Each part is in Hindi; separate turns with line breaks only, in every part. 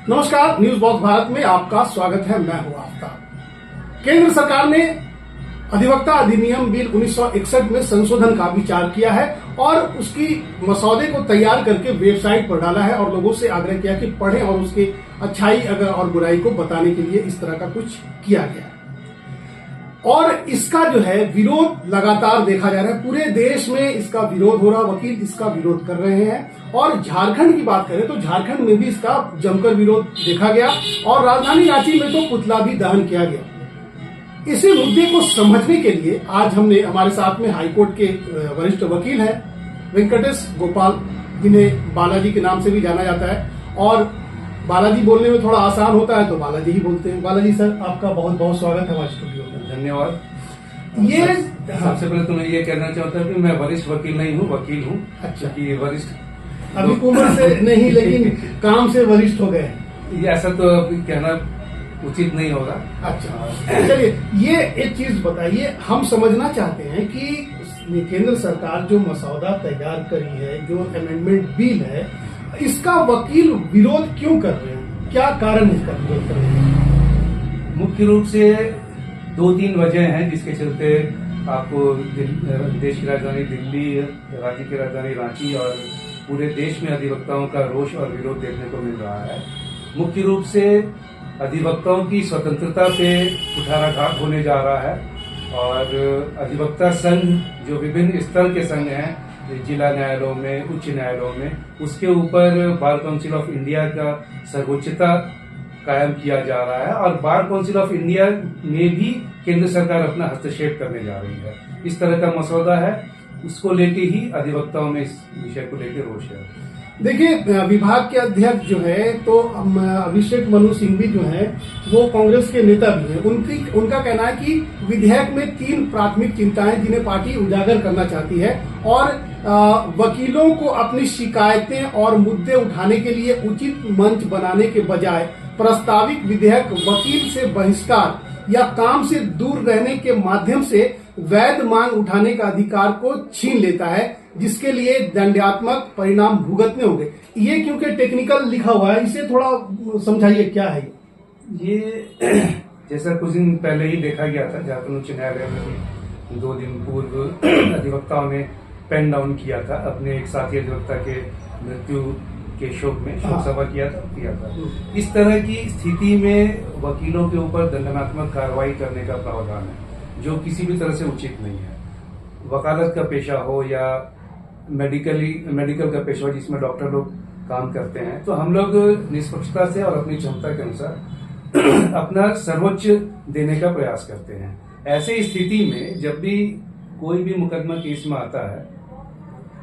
नमस्कार, न्यूज बॉक्स भारत में आपका स्वागत है। मैं हूं आफ्ताब। केंद्र सरकार ने अधिवक्ता अधिनियम बिल 1961 में संशोधन का विचार किया है और उसकी मसौदे को तैयार करके वेबसाइट पर डाला है और लोगों से आग्रह किया कि पढ़ें और उसकी अच्छाई अगर और बुराई को बताने के लिए इस तरह का कुछ किया गया है। और इसका जो है विरोध लगातार देखा जा रहा है। पूरे देश में इसका विरोध हो रहा, वकील इसका विरोध कर रहे हैं। और झारखंड की बात करें तो झारखंड में भी इसका जमकर विरोध देखा गया और राजधानी रांची में तो पुतला भी दहन किया गया। इसी मुद्दे को समझने के लिए आज हमने हमारे साथ में हाईकोर्ट के वरिष्ठ वकील हैं वेंकटेश गोपाल, जिन्हें बालाजी के नाम से भी जाना जाता है और बालाजी बोलने में थोड़ा आसान होता है तो बालाजी ही बोलते हैं। बालाजी सर, आपका बहुत बहुत स्वागत है हमारे स्टूडियो में।
धन्यवाद।
ये
सबसे पहले तो मैं ये कहना चाहता हूँ कि मैं वरिष्ठ वकील नहीं हूँ, वकील हूँ।
अच्छा,
कि वरिष्ठ
अभी उम्र से नहीं लेकिन काम से वरिष्ठ हो गए।
ये ऐसा तो अभी कहना उचित नहीं होगा।
अच्छा, चलिए ये एक चीज बताइए, हम समझना चाहते हैं कि केंद्र सरकार जो मसौदा तैयार करी है, जो अमेंडमेंट बिल है, इसका वकील विरोध क्यों कर रहे हैं? क्या कारण है इसका विरोध कर रहे हैं?
मुख्य रूप से 2-3 वजह हैं जिसके चलते आपको देश की राजधानी दिल्ली, राज्य की राजधानी रांची और पूरे देश में अधिवक्ताओं का रोष और विरोध देखने को मिल रहा है। मुख्य रूप से अधिवक्ताओं की स्वतंत्रता पे कुठाराघात होने जा रहा है और अधिवक्ता संघ जो विभिन्न स्तर के संघ हैं, जिला न्यायालयों में, उच्च न्यायालयों में, उसके ऊपर बार काउंसिल ऑफ इंडिया का सर्वोच्चता कायम किया जा रहा है और बार काउंसिल ऑफ इंडिया में भी केंद्र सरकार अपना हस्तक्षेप करने जा रही है। इस तरह का मसौदा है, उसको लेके ही अधिवक्ताओं में इस विषय को लेकर रोष है।
देखिए, विभाग के अध्यक्ष जो है तो अभिषेक मनु सिंघवी जो है वो कांग्रेस के नेता भी हैं। उनका कहना है कि विधेयक में 3 प्राथमिक चिंताएं जिन्हें पार्टी उजागर करना चाहती है और वकीलों को अपनी शिकायतें और मुद्दे उठाने के लिए उचित मंच बनाने के बजाय प्रस्तावित विधेयक वकील से बहिष्कार या काम से दूर रहने के माध्यम से वैध मांग उठाने का अधिकार को छीन लेता है, जिसके लिए दंडात्मक परिणाम भुगतने होंगे। ये क्योंकि टेक्निकल लिखा हुआ है, इसे थोड़ा समझाइए क्या है
ये। जैसा कुछ दिन पहले ही देखा गया था, झारखंड उच्च न्यायालय में भी 2 दिन पूर्व अधिवक्ताओं ने पेन डाउन किया था, अपने एक साथी अधिवक्ता के मृत्यु के शोक में शोक सभा किया था। इस तरह की स्थिति में वकीलों के ऊपर दंडात्मक कार्रवाई करने का प्रावधान है, जो किसी भी तरह से उचित नहीं है। वकालत का पेशा हो या मेडिकल का पेशा हो जिसमें डॉक्टर लोग काम करते हैं, तो हम लोग निष्पक्षता से और अपनी क्षमता के अनुसार अपना सर्वोच्च देने का प्रयास करते हैं। ऐसे स्थिति में जब भी कोई भी मुकदमा केस में आता है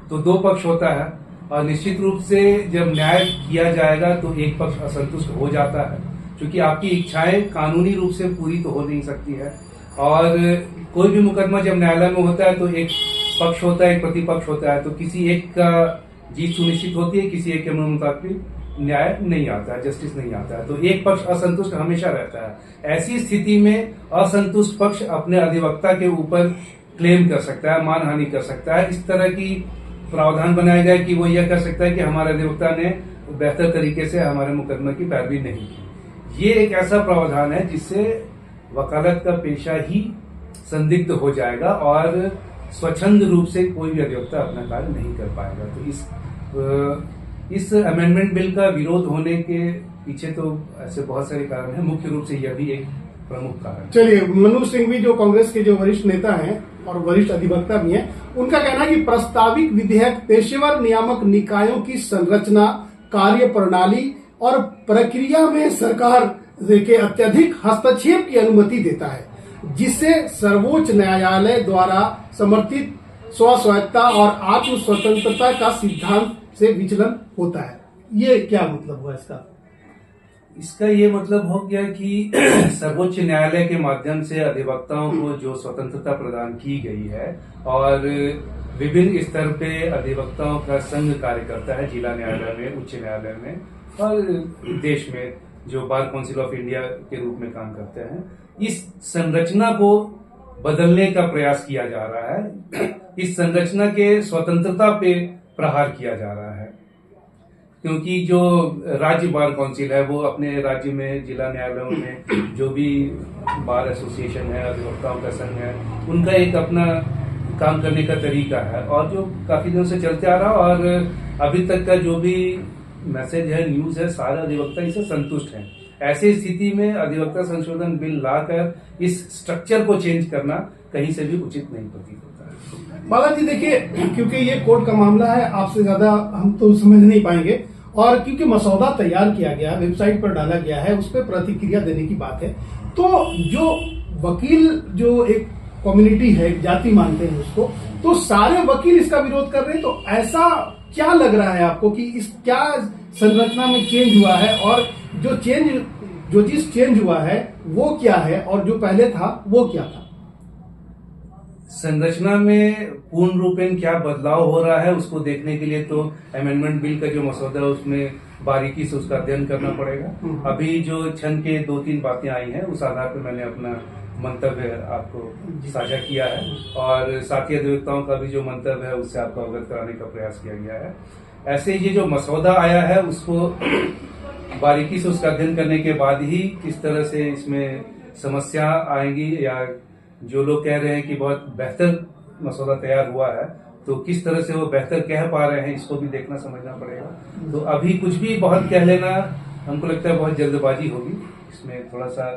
तो 2 पक्ष होता है और निश्चित रूप से जब न्याय किया जाएगा तो एक पक्ष असंतुष्ट हो जाता है, क्योंकि आपकी इच्छाएं कानूनी रूप से पूरी तो हो नहीं सकती है। और कोई भी मुकदमा जब न्यायालय में होता है तो एक पक्ष होता है, एक प्रतिपक्ष होता है, तो किसी एक का जीत सुनिश्चित होती है, किसी एक के मुताबिक न्याय नहीं आता है, जस्टिस नहीं आता है, तो एक पक्ष असंतुष्ट हमेशा रहता है। ऐसी स्थिति में असंतुष्ट पक्ष अपने अधिवक्ता के ऊपर क्लेम कर सकता है, मानहानि कर सकता है। इस तरह की प्रावधान बनाया गया कि वो यह कर सकता है कि हमारे अधिवक्ता ने बेहतर तरीके से हमारे मुकदमे की पैरवी नहीं की। ये एक ऐसा प्रावधान है जिससे वकालत का पेशा ही संदिग्ध हो जाएगा और स्वच्छंद रूप से कोई भी अधिवक्ता अपना कार्य नहीं कर पाएगा। तो इस अमेंडमेंट बिल का विरोध होने के पीछे तो ऐसे बहुत सारे कारण हैं, मुख्य रूप से यह भी एक प्रमुख कारण।
चलिए, मनु सिंघवी जो कांग्रेस के जो वरिष्ठ नेता हैं और वरिष्ठ अधिवक्ता भी हैं, उनका कहना है कि प्रस्तावित विधेयक पेशेवर नियामक निकायों की संरचना, कार्य प्रणाली और प्रक्रिया में सरकार के अत्यधिक हस्तक्षेप की अनुमति देता है, जिससे सर्वोच्च न्यायालय द्वारा समर्थित स्वायत्तता और आत्म स्वतंत्रता का सिद्धांत से विचलन होता है। ये क्या मतलब हुआ इसका?
इसका ये मतलब हो गया कि सर्वोच्च न्यायालय के माध्यम से अधिवक्ताओं को जो स्वतंत्रता प्रदान की गई है और विभिन्न स्तर पे अधिवक्ताओं का संघ कार्य करता है, जिला न्यायालय में, उच्च न्यायालय में और देश में जो बार काउंसिल ऑफ इंडिया के रूप में काम करते हैं, इस संरचना को बदलने का प्रयास किया जा रहा है। इस संरचना के स्वतंत्रता पे प्रहार किया जा रहा है। क्योंकि जो राज्य बार काउंसिल है वो अपने राज्य में जिला न्यायालयों में जो भी बार एसोसिएशन है, अधिवक्ताओं का संघ है, उनका एक अपना काम करने का तरीका है और जो काफी दिनों से चलते आ रहा और अभी तक का जो भी मैसेज है, न्यूज है, सारे अधिवक्ता इससे संतुष्ट हैं। ऐसी स्थिति में अधिवक्ता संशोधन बिल लाकर इस स्ट्रक्चर को चेंज करना कहीं से भी उचित नहीं प्रतीत होता है।
बालाजी देखिए, क्योंकि ये कोर्ट का मामला है, आपसे ज्यादा हम तो समझ नहीं पाएंगे, और क्योंकि मसौदा तैयार किया गया, वेबसाइट पर डाला गया है, उस पर प्रतिक्रिया देने की बात है, तो जो वकील जो एक कम्युनिटी है, एक जाति मानते हैं उसको, तो सारे वकील इसका विरोध कर रहे हैं। तो ऐसा क्या लग रहा है आपको कि इस क्या संरचना में चेंज हुआ है, और जो चीज चेंज हुआ है वो क्या है, और जो पहले था वो क्या था?
संरचना में पूर्ण रूपेण क्या बदलाव हो रहा है उसको देखने के लिए तो अमेंडमेंट बिल का जो मसौदा है उसमें बारीकी से उसका अध्ययन करना पड़ेगा। अभी जो छन के 2-3 बातें आई हैं उस आधार पर मैंने अपना मंतव्य आपको साझा किया है और साथी अधिवक्ताओं का भी जो मंतव्य है उससे आपको अवगत कराने का प्रयास किया गया है। ऐसे ये जो मसौदा आया है उसको बारीकी से उसका अध्ययन करने के बाद ही किस तरह से इसमें समस्या आएंगी, या जो लोग कह रहे हैं कि बहुत बेहतर मसौदा तैयार हुआ है तो किस तरह से वो बेहतर कह पा रहे हैं, इसको भी देखना समझना पड़ेगा। तो अभी कुछ भी बहुत कह लेना हमको लगता है बहुत जल्दबाजी होगी, इसमें थोड़ा सा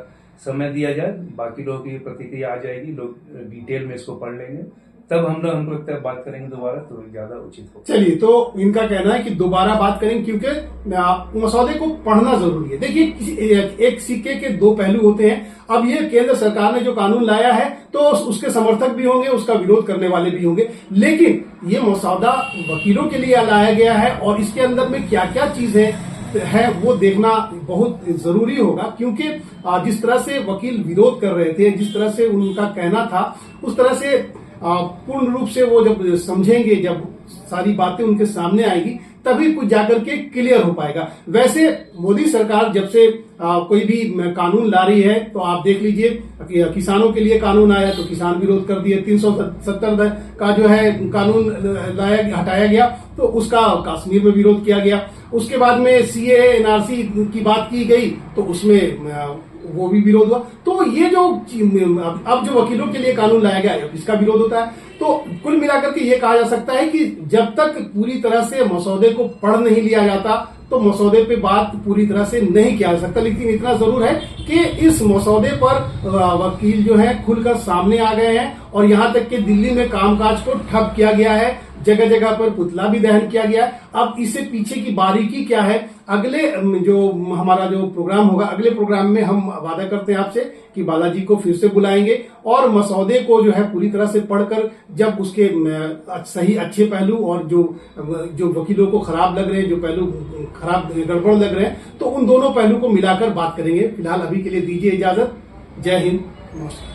समय दिया जाए, बाकी लोगों की प्रतिक्रिया आ जाएगी, लोग डिटेल में इसको पढ़ लेंगे, तब हम लोग हमको लगता है बात करेंगे दोबारा तो ज्यादा उचित होगा।
चलिए, तो इनका कहना है कि दोबारा बात करेंगे क्योंकि मसौदे को पढ़ना जरूरी है। देखिए, एक सिक्के के 2 पहलू होते हैं। अब ये केंद्र सरकार ने जो कानून लाया है तो उसके समर्थक भी होंगे, उसका विरोध करने वाले भी होंगे, लेकिन ये मसौदा वकीलों के लिए लाया गया है और इसके अंदर में क्या क्या चीजें है वो देखना बहुत जरूरी होगा, क्योंकि जिस तरह से वकील विरोध कर रहे थे, जिस तरह से उनका कहना था, उस तरह से पूर्ण रूप से वो जब समझेंगे, जब सारी बातें उनके सामने आएगी, तभी कुछ जाकर के क्लियर हो पाएगा। वैसे मोदी सरकार जब से कोई भी कानून ला रही है तो आप देख लीजिए, किसानों के लिए कानून आया तो किसान विरोध कर दिए, 370 का जो है कानून हटाया गया तो उसका कश्मीर में विरोध किया गया। उसके बाद में सीएए एनआरसी की बात की गई तो उसमें वो भी विरोध हुआ। तो ये जो अब जो वकीलों के लिए कानून लाया गया इसका विरोध होता है। तो कुल मिलाकर के ये कहा जा सकता है कि जब तक पूरी तरह से मसौदे को पढ़ नहीं लिया जाता तो मसौदे पे बात पूरी तरह से नहीं किया जा सकता। लेकिन इतना जरूर है कि इस मसौदे पर वकील जो है खुलकर सामने आ गए हैं और यहाँ तक कि दिल्ली में कामकाज को ठप किया गया है, जगह जगह पर पुतला भी दहन किया गया है। अब इससे पीछे की बारीकी क्या है, अगले जो हमारा जो प्रोग्राम होगा, अगले प्रोग्राम में हम वादा करते हैं आपसे कि बालाजी को फिर से बुलाएंगे और मसौदे को जो है पूरी तरह से पढ़कर जब उसके सही अच्छे पहलू और जो वकीलों को खराब लग रहे हैं, जो पहलू खराब गड़बड़ लग रहे हैं, तो उन दोनों पहलू को मिलाकर बात करेंगे। फिलहाल अभी के लिए दीजिए इजाजत। जय हिंद, नमस्कार।